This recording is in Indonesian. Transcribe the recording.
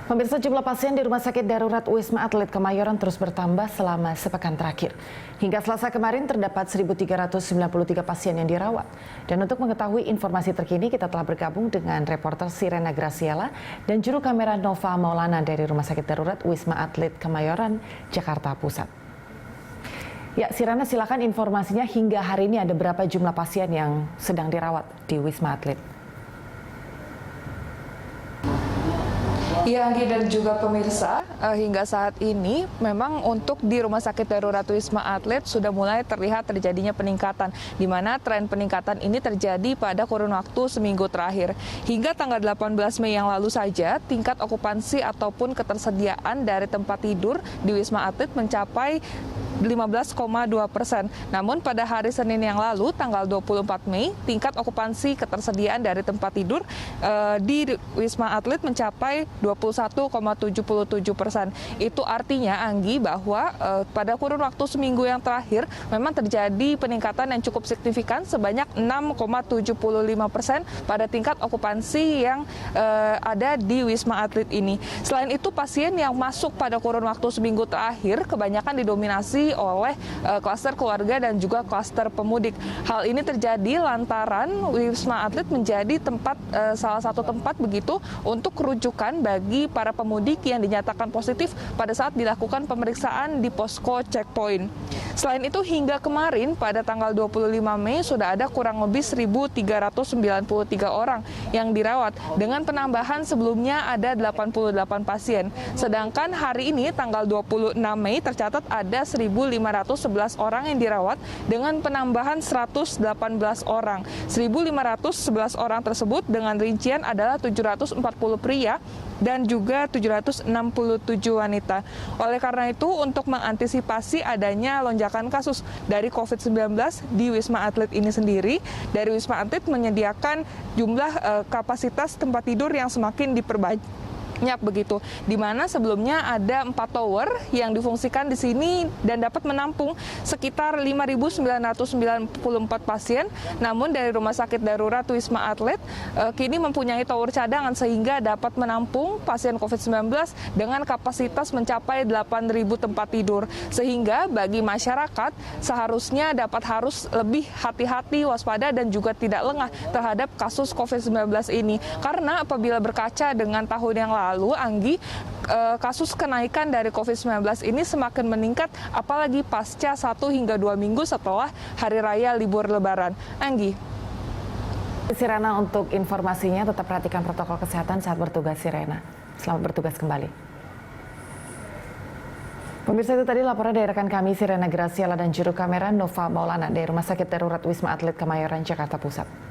Pemirsa, jumlah pasien di Rumah Sakit Darurat Wisma Atlet Kemayoran terus bertambah selama sepekan terakhir. Hingga Selasa kemarin terdapat 1.393 pasien yang dirawat. Dan untuk mengetahui informasi terkini, kita telah bergabung dengan reporter Sirena Graciela dan juru kamera Nova Maulana dari Rumah Sakit Darurat Wisma Atlet Kemayoran, Jakarta Pusat. Ya, Sirena, silakan informasinya hingga hari ini ada berapa jumlah pasien yang sedang dirawat di Wisma Atlet? Ya, Anggi dan juga pemirsa, hingga saat ini memang untuk di Rumah Sakit Darurat Wisma Atlet sudah mulai terlihat terjadinya peningkatan, di mana tren peningkatan ini terjadi pada kurun waktu seminggu terakhir. Hingga tanggal 18 Mei yang lalu saja, tingkat okupansi ataupun ketersediaan dari tempat tidur di Wisma Atlet mencapai 15,2%. Namun pada hari Senin yang lalu, tanggal 24 Mei, tingkat okupansi ketersediaan dari tempat tidur di Wisma Atlet mencapai 21,77%. Itu artinya, Anggi, bahwa pada kurun waktu seminggu yang terakhir memang terjadi peningkatan yang cukup signifikan sebanyak 6,75% pada tingkat okupansi yang ada di Wisma Atlet ini. Selain itu, pasien yang masuk pada kurun waktu seminggu terakhir kebanyakan didominasi oleh klaster keluarga dan juga klaster pemudik. Hal ini terjadi lantaran Wisma Atlet menjadi salah satu tempat begitu untuk rujukan bagi para pemudik yang dinyatakan positif pada saat dilakukan pemeriksaan di posko checkpoint. Selain itu, hingga kemarin pada tanggal 25 Mei sudah ada kurang lebih 1.393 orang yang dirawat dengan penambahan sebelumnya ada 88 pasien. Sedangkan hari ini tanggal 26 Mei tercatat ada 1.511 orang yang dirawat dengan penambahan 118 orang. 1.511 orang tersebut dengan rincian adalah 740 pria dan juga 767 wanita. Oleh karena itu, untuk mengantisipasi adanya lonjakan kasus dari COVID-19 di Wisma Atlet ini sendiri, dari Wisma Atlet menyediakan jumlah kapasitas tempat tidur yang semakin diperbanyak begitu, di mana sebelumnya ada 4 tower yang difungsikan di sini dan dapat menampung sekitar 5.994 pasien. Namun dari Rumah Sakit Darurat Wisma Atlet kini mempunyai tower cadangan sehingga dapat menampung pasien COVID-19 dengan kapasitas mencapai 8.000 tempat tidur. Sehingga bagi masyarakat seharusnya harus lebih hati-hati, waspada dan juga tidak lengah terhadap kasus COVID-19 ini. Karena apabila berkaca dengan tahun yang lalu, Anggi, kasus kenaikan dari COVID-19 ini semakin meningkat, apalagi pasca 1 hingga 2 minggu setelah Hari Raya Libur Lebaran. Anggi. Sirena, untuk informasinya tetap perhatikan protokol kesehatan saat bertugas, Sirena. Selamat bertugas kembali. Pemirsa, itu tadi laporan dari rekan kami Sirena Graciela dan juru kamera Nova Maulana dari Rumah Sakit Darurat Wisma Atlet Kemayoran, Jakarta Pusat.